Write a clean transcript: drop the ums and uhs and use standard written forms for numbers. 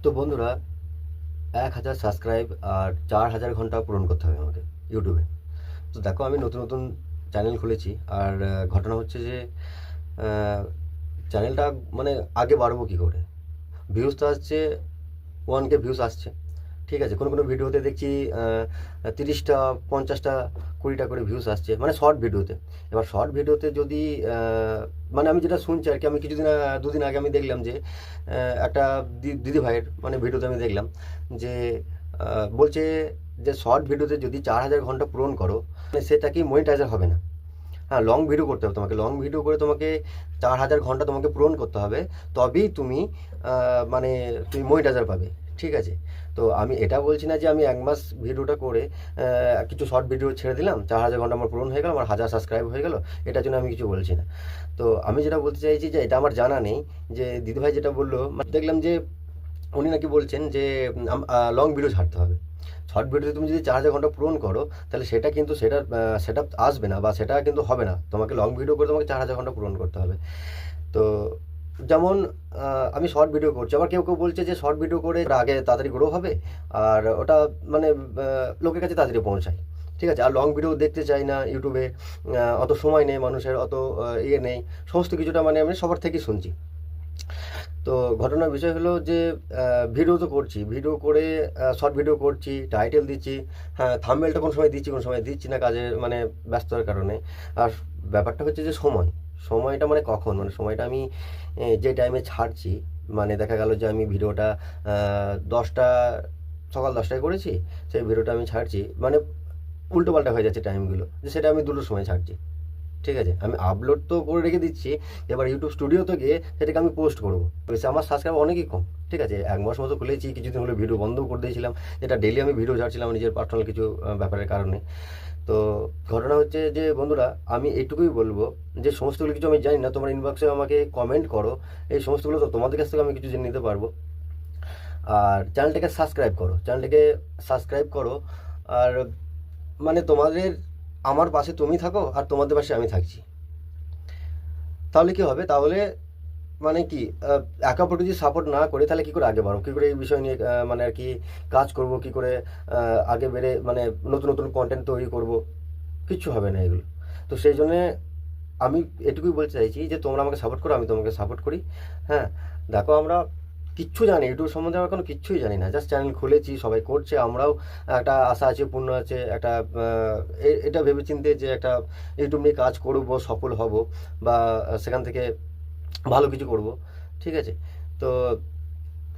তো বন্ধুরা, 1000 সাবস্ক্রাইব আর 4000 ঘন্টা পূরণ করতে হবে আমাকে ইউটিউবে। তো দেখো, আমি নতুন নতুন চ্যানেল খুলেছি। আর ঘটনা হচ্ছে যে চ্যানেলটা মানে আগে বাড়বো কী করে? ভিউজ তো আসছে, 1K ভিউজ আসছে, ঠিক আছে। কোনো কোনো ভিডিওতে দেখছি 30টা, 50টা, 20টা করে ভিউজ আসছে, মানে শর্ট ভিডিওতে। এবার শর্ট ভিডিওতে যদি মানে আমি যেটা শুনছি আর কি, আমি কিছুদিন দুদিন আগে আমি দেখলাম যে একটা দিদি ভাইয়ের মানে ভিডিওতে আমি দেখলাম যে বলছে যে শর্ট ভিডিওতে যদি 4000 ঘন্টা পূরণ করো, মানে সেটা কি মনিটাইজার হবে না। হ্যাঁ, লং ভিডিও করতে হবে তোমাকে, লং ভিডিও করে তোমাকে 4000 ঘন্টা তোমাকে পূরণ করতে হবে, তবেই তুমি মানে তুমি মনিটাইজার পাবে, ঠিক আছে। তো আমি এটা বলছি না যে আমি 1 মাস ভিডিওটা করে কিছু শর্ট ভিডিও ছেড়ে দিলাম, 4000 ঘন্টা আমার পূরণ হয়ে গেল, আমার 1000 সাবস্ক্রাইব হয়ে গেল, এটার জন্য আমি কিছু বলছি না। তো আমি যেটা বলতে চাইছি যে এটা আমার জানা নেই, যে দিদিভাই যেটা বললো, মানে দেখলাম যে উনি নাকি বলছেন যে লং ভিডিও ছাড়তে হবে। শর্ট ভিডিওতে তুমি যদি 4000 ঘন্টা পূরণ করো, তাহলে সেটা কিন্তু সেটা আসবে না, বা সেটা কিন্তু হবে না। তোমাকে লং ভিডিও করে তোমাকে 4000 ঘন্টা পূরণ করতে হবে। তো যেমন আমি শর্ট ভিডিও করছি, আবার কেউ কেউ বলছে যে শর্ট ভিডিও করে ওটা আগে তাড়াতাড়ি গ্রো হবে, আর ওটা মানে লোকের কাছে তাড়াতাড়ি পৌঁছায়, ঠিক আছে। আর লং ভিডিও দেখতে চাই না ইউটিউবে, অত সময় নেই মানুষের, অত ইয়ে নেই, সমস্ত কিছুটা মানে আমি সবার থেকেই শুনছি। তো ঘটনার বিষয় হলো যে ভিডিও তো করছি, ভিডিও করে শর্ট ভিডিও করছি, টাইটেল দিচ্ছি, হ্যাঁ থাম্বনেলটা কোনো সময় দিচ্ছি, কোনো সময় দিচ্ছি না, কাজে মানে ব্যস্ততার কারণে। আর ব্যাপারটা হচ্ছে যে সময়টা মানে কখন, মানে সময়টা আমি যে টাইমে ছাড়ছি, মানে দেখা গেল যে আমি ভিডিওটা 10টা, সকাল 10টায় করেছি, সেই ভিডিওটা আমি ছাড়ছি, মানে উল্টোপাল্টা হয়ে যাচ্ছে টাইমগুলো, যে সেটা আমি 2টোর সময় ছাড়ছি, ঠিক আছে। আমি আপলোড তো করে রেখে দিচ্ছি, এবার ইউটিউব স্টুডিওতে গিয়ে সেটাকে আমি পোস্ট করবো। বেশি আমার সাবস্ক্রাইব অনেকই কম, ঠিক আছে। 1 মাস মতো খুলেছি, কিছুদিন হলো ভিডিও বন্ধও করে দিয়েছিলাম, যেটা ডেলি আমি ভিডিও ছাড়ছিলাম নিজের পার্সোনাল কিছু ব্যাপারের কারণে। তো ঘটনা হচ্ছে যে বন্ধুরা, আমি এইটুকুই বলবো যে সমস্তগুলো কিছু আমি জানি না, তোমরা ইনবক্সে আমাকে কমেন্ট করো, এই সমস্তগুলো তো তোমাদের কাছ থেকে আমি কিছু জেনে নিতে পারবো। আর চ্যানেলটাকে সাবস্ক্রাইব করো। আর মানে তোমাদের, আমার পাশে তুমি থাকো আর তোমাদের পাশে আমি থাকছি, তাহলে কি হবে? তাহলে মানে কি, একা অপরকে যদি সাপোর্ট না করে, তাহলে কি করে আগে বাড়ো, কি করে এই বিষয় নিয়ে মানে আর কি কাজ করব, কি করে আগে বেড়ে মানে নতুন নতুন কন্টেন্ট তৈরি করব, কিচ্ছু হবে না এগুলো। তো সেই জন্যে আমি এটুকুই বলতে চাইছি যে তোমরা আমাকে সাপোর্ট করো, আমি তোমাকে সাপোর্ট করি। হ্যাঁ, দেখো আমরা কিচ্ছু জানি ইউটিউব সম্বন্ধে, আমরা কোনো কিচ্ছুই জানি না, জাস্ট চ্যানেল খুলেছি, সবাই করছে, আমরাও একটা আশা আছে, পূর্ণ আছে, একটা এটা ভেবেচিন্তে যে একটা ইউটিউব নিয়ে কাজ করব, সফল হব, বা সেখান থেকে ভালো কিছু করব, ঠিক আছে। তো